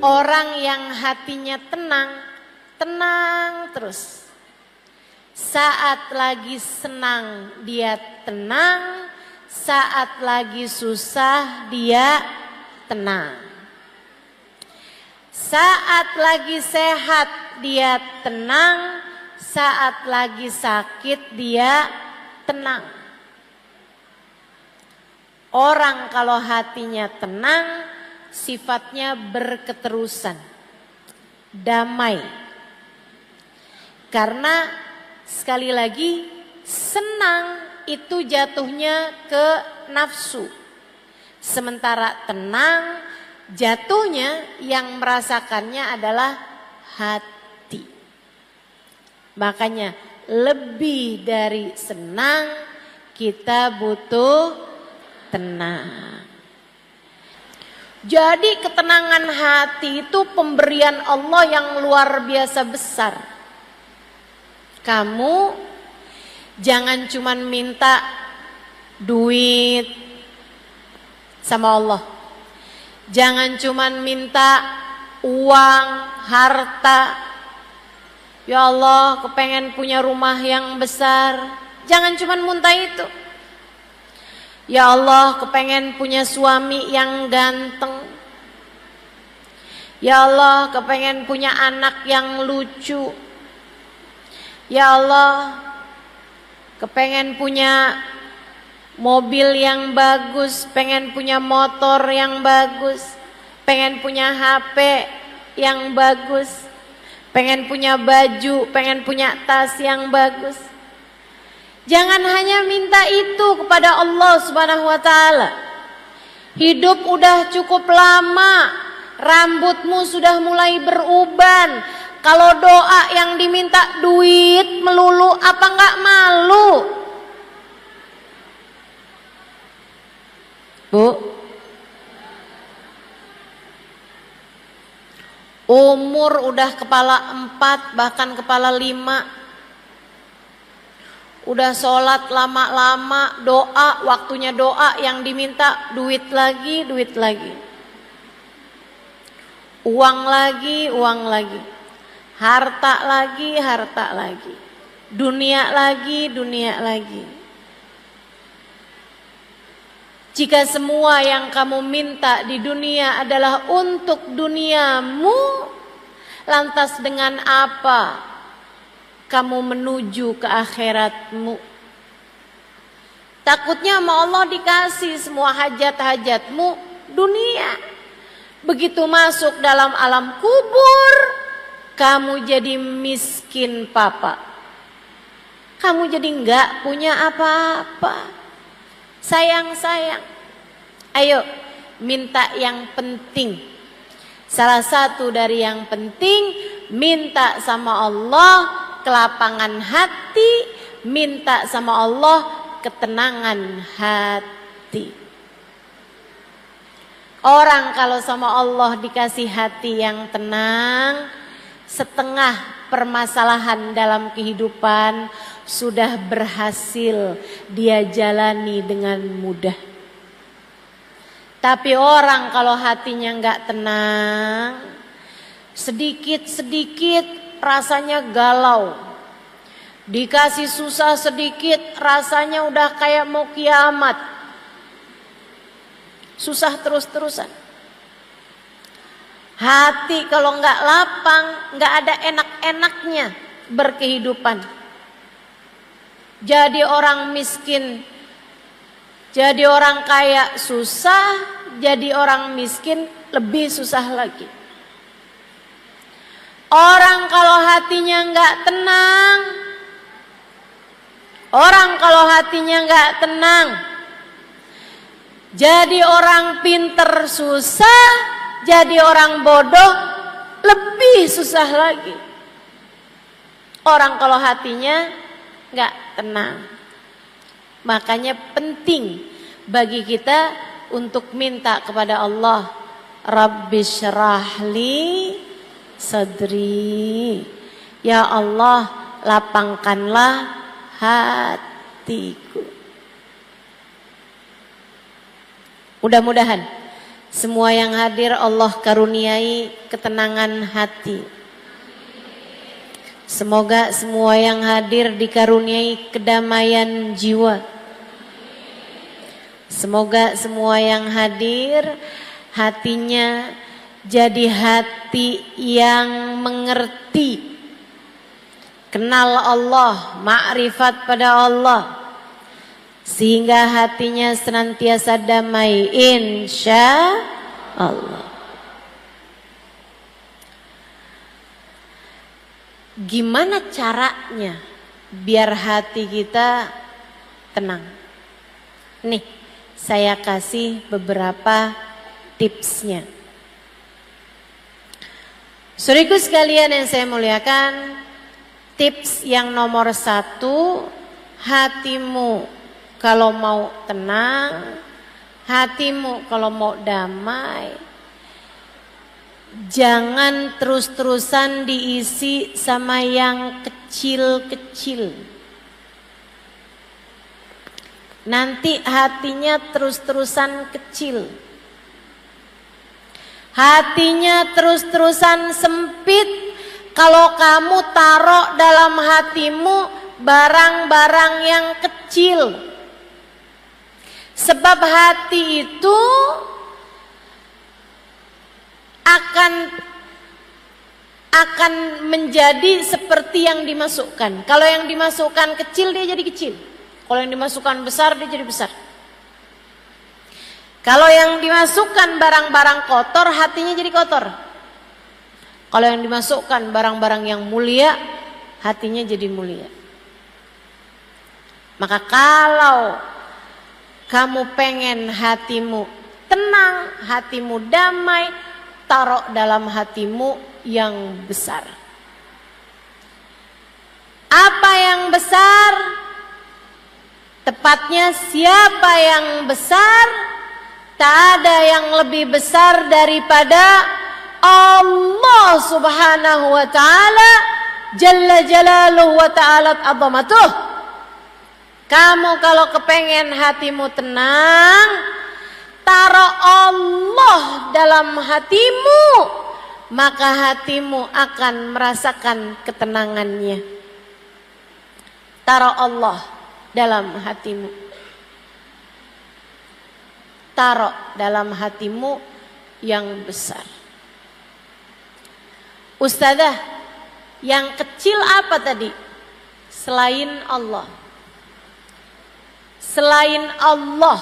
Orang yang hatinya tenang, tenang terus. Saat lagi senang dia tenang, saat lagi susah dia tenang. Saat lagi sehat dia tenang, saat lagi sakit dia tenang. Orang kalau hatinya tenang, sifatnya berketerusan, damai. Karena sekali lagi senang itu jatuhnya ke nafsu. Sementara tenang jatuhnya yang merasakannya adalah hati. Makanya lebih dari senang kita butuh tenang. Jadi ketenangan hati itu pemberian Allah yang luar biasa besar. Kamu jangan cuman minta duit sama Allah. Jangan cuman minta uang, harta. Ya Allah, kepengen punya rumah yang besar. Jangan cuman minta itu. Ya Allah, kepengen punya suami yang ganteng. Ya Allah, kepengen punya anak yang lucu. Ya Allah, kepengen punya mobil yang bagus, pengen punya motor yang bagus, pengen punya HP yang bagus, pengen punya baju, pengen punya tas yang bagus. Jangan hanya minta itu kepada Allah Subhanahu wa taala. Hidup udah cukup lama, rambutmu sudah mulai beruban. Kalau doa yang diminta duit melulu, apa enggak malu? Bu, umur udah kepala 4 bahkan kepala 5. Udah sholat lama-lama, doa, waktunya doa yang diminta duit lagi, duit lagi. Uang lagi, uang lagi. Harta lagi, harta lagi. Dunia lagi, dunia lagi. Jika semua yang kamu minta di dunia adalah untuk duniamu, lantas dengan apa kamu menuju ke akhiratmu? Takutnya sama Allah dikasih semua hajat-hajatmu dunia. Begitu masuk dalam alam kubur, kamu jadi miskin papa. Kamu jadi enggak punya apa-apa. Sayang-sayang. Ayo minta yang penting. Salah satu dari yang penting, minta sama Allah kelapangan hati, minta sama Allah ketenangan hati. Orang kalau sama Allah dikasih hati yang tenang, setengah permasalahan dalam kehidupan sudah berhasil dia jalani dengan mudah. Tapi orang kalau hatinya enggak tenang, sedikit-sedikit rasanya galau. Dikasih susah sedikit rasanya udah kayak mau kiamat. Susah terus-terusan. Hati kalau enggak lapang, enggak ada enak-enaknya berkehidupan. Jadi orang miskin, jadi orang kaya susah, jadi orang miskin lebih susah lagi. Orang kalau hatinya enggak tenang, orang kalau hatinya enggak tenang, jadi orang pinter susah, jadi orang bodoh lebih susah lagi. Orang kalau hatinya enggak tenang. Makanya penting bagi kita untuk minta kepada Allah, Rabbi syrahli sadri. Ya Allah, lapangkanlah hatiku. Mudah-mudahan Semua yang hadir Allah karuniai ketenangan hati. Semoga semua yang hadir dikaruniai kedamaian jiwa. Semoga semua yang hadir hatinya jadi hati yang mengerti, kenal Allah, makrifat pada Allah, sehingga hatinya senantiasa damai, insya Allah. Gimana caranya biar hati kita tenang? Nih, saya kasih beberapa tipsnya. Saudaraku sekalian yang saya muliakan, tips yang nomor 1, hatimu kalau mau tenang, hatimu kalau mau damai, jangan terus-terusan diisi sama yang kecil-kecil. Nanti hatinya terus-terusan kecil. Hatinya terus-terusan sempit kalau kamu taruh dalam hatimu barang-barang yang kecil. Sebab hati itu akan menjadi seperti yang dimasukkan. Kalau yang dimasukkan kecil, dia jadi kecil. Kalau yang dimasukkan besar, dia jadi besar. Kalau yang dimasukkan barang-barang kotor, hatinya jadi kotor. Kalau yang dimasukkan barang-barang yang mulia, hatinya jadi mulia. Maka kalau kamu pengen hatimu tenang, hatimu damai, taruh dalam hatimu yang besar. Apa yang besar? Tepatnya siapa yang besar? Tak ada yang lebih besar daripada Allah Subhanahu wa ta'ala, Jalla Jalaluhu wa ta'ala azamatuh. Kamu kalau kepengen hatimu tenang, taruh Allah dalam hatimu, maka hatimu akan merasakan ketenangannya. Taruh Allah dalam hatimu. Taruh dalam hatimu yang besar. Ustazah, yang kecil apa tadi? Selain Allah. Selain Allah.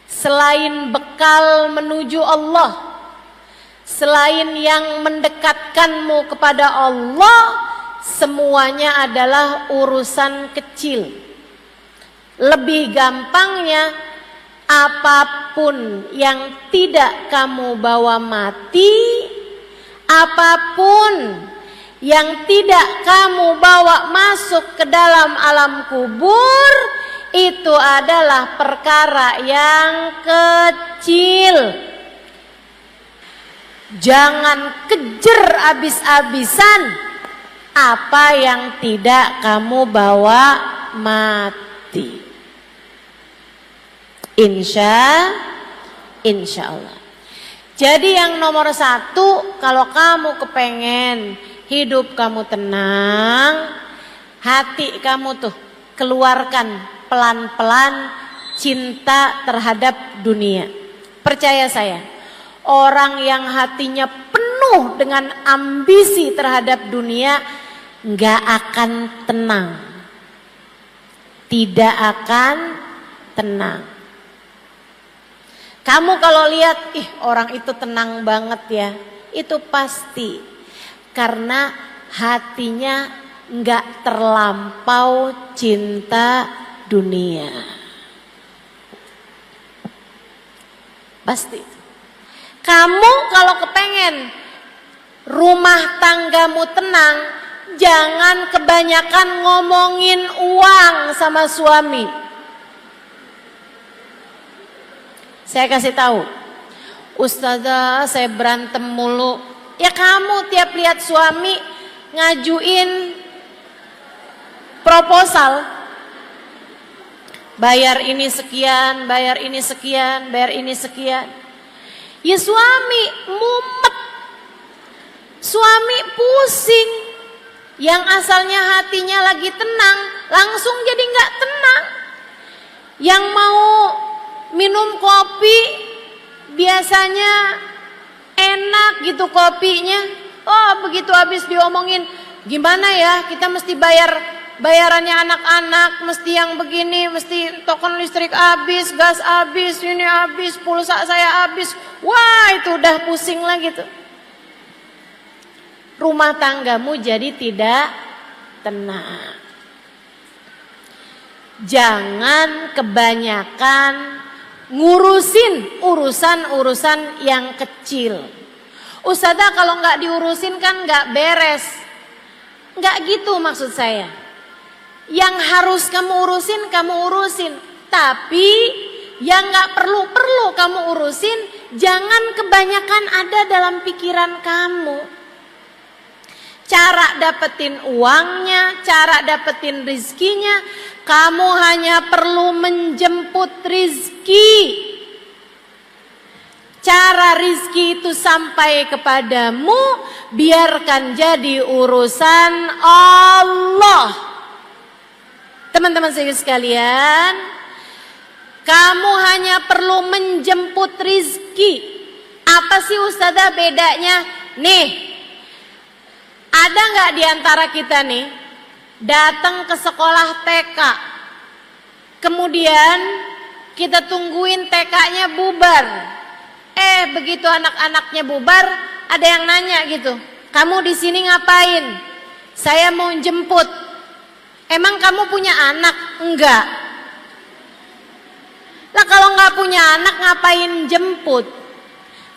Selain bekal menuju Allah. Selain yang mendekatkanmu kepada Allah, semuanya adalah urusan kecil. Lebih gampangnya, apapun yang tidak kamu bawa mati, apapun yang tidak kamu bawa masuk ke dalam alam kubur, itu adalah perkara yang kecil. Jangan kejar habis-habisan apa yang tidak kamu bawa mati. Insya Allah. Jadi yang nomor 1, kalau kamu kepengen hidup kamu tenang, hati kamu tuh keluarkan pelan-pelan cinta terhadap dunia. Percaya saya, orang yang hatinya penuh dengan ambisi terhadap dunia nggak akan tenang, tidak akan tenang. Kamu kalau lihat, orang itu tenang banget ya, itu pasti karena hatinya nggak terlampau cinta dunia. Pasti. Kamu kalau kepengen rumah tanggamu tenang, jangan kebanyakan ngomongin uang sama suami. Saya kasih tahu, Ustazah saya berantem mulu. Ya kamu tiap lihat suami ngajuin proposal, bayar ini sekian, bayar ini sekian, bayar ini sekian. Ya suami mumet, suami pusing, yang asalnya hatinya lagi tenang langsung jadi nggak tenang. Yang mau minum kopi biasanya enak gitu kopinya, oh begitu habis diomongin gimana ya kita mesti bayarannya anak-anak, mesti yang begini, mesti token listrik habis, gas habis, ini habis, pulsa saya habis. Wah, itu udah pusing lagi tuh. Rumah tanggamu jadi tidak tenang. Jangan kebanyakan ngurusin urusan-urusan yang kecil. Ustazah kalau nggak diurusin kan nggak beres. Nggak gitu maksud saya. Yang harus kamu urusin, tapi yang nggak perlu kamu urusin, jangan kebanyakan ada dalam pikiran kamu. Cara dapetin uangnya, cara dapetin rizkinya, kamu hanya perlu menjemput rizki. Cara rizki itu sampai kepadamu, biarkan jadi urusan Allah. Teman-teman sekalian, kamu hanya perlu menjemput rizki. Apa sih Ustazah bedanya? Nih, ada nggak di antara kita nih datang ke sekolah TK, kemudian kita tungguin TK-nya bubar. Begitu anak-anaknya bubar, ada yang nanya gitu, kamu di sini ngapain? Saya mau jemput. Emang kamu punya anak? Enggak. Lah kalau nggak punya anak ngapain jemput?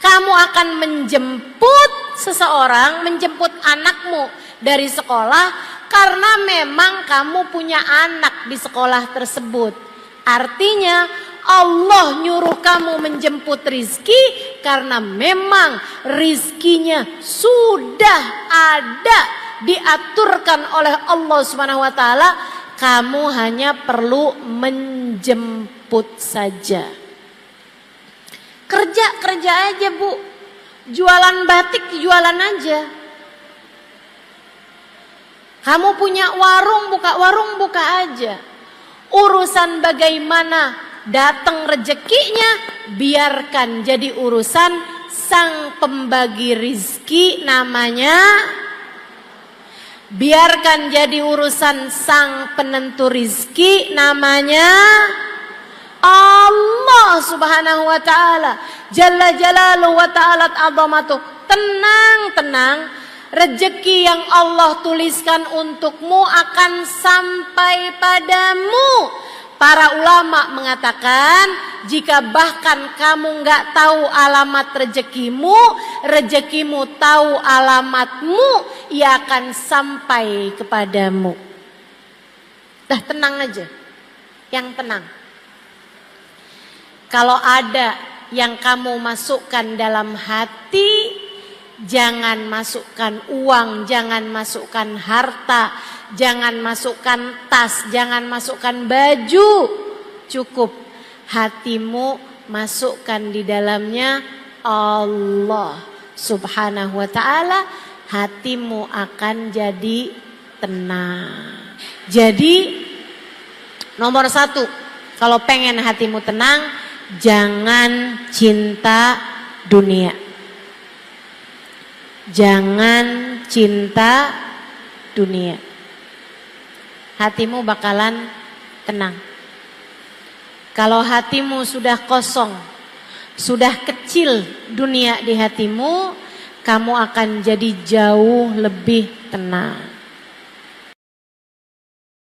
Kamu akan menjemput seseorang, menjemput anakmu dari sekolah karena memang kamu punya anak di sekolah tersebut. Artinya Allah nyuruh kamu menjemput rizki karena memang rizkinya sudah ada, diaturkan oleh Allah Subhanahu wa taala. Kamu hanya perlu menjemput saja. Kerja aja Bu, jualan batik jualan aja. Kamu punya warung buka aja. Urusan bagaimana datang rezekinya, biarkan jadi urusan sang pembagi rizki namanya. Biarkan jadi urusan sang penentu rizki namanya Allah Subhanahu wa ta'ala. Jalla jalaluhu wa ta'ala azamatuh. Tenang. Rezeki yang Allah tuliskan untukmu akan sampai padamu. Para ulama mengatakan, jika bahkan kamu nggak tahu alamat rezekimu tahu alamatmu, ia akan sampai kepadamu. Dah tenang aja, yang tenang. Kalau ada yang kamu masukkan dalam hati, jangan masukkan uang, jangan masukkan harta, jangan masukkan tas, jangan masukkan baju. Cukup hatimu masukkan di dalamnya Allah Subhanahu wa ta'ala. Hatimu akan jadi tenang. Jadi nomor 1, kalau pengen hatimu tenang, jangan cinta dunia. Jangan cinta dunia. Hatimu bakalan tenang. Kalau hatimu sudah kosong, sudah kecil dunia di hatimu, kamu akan jadi jauh lebih tenang.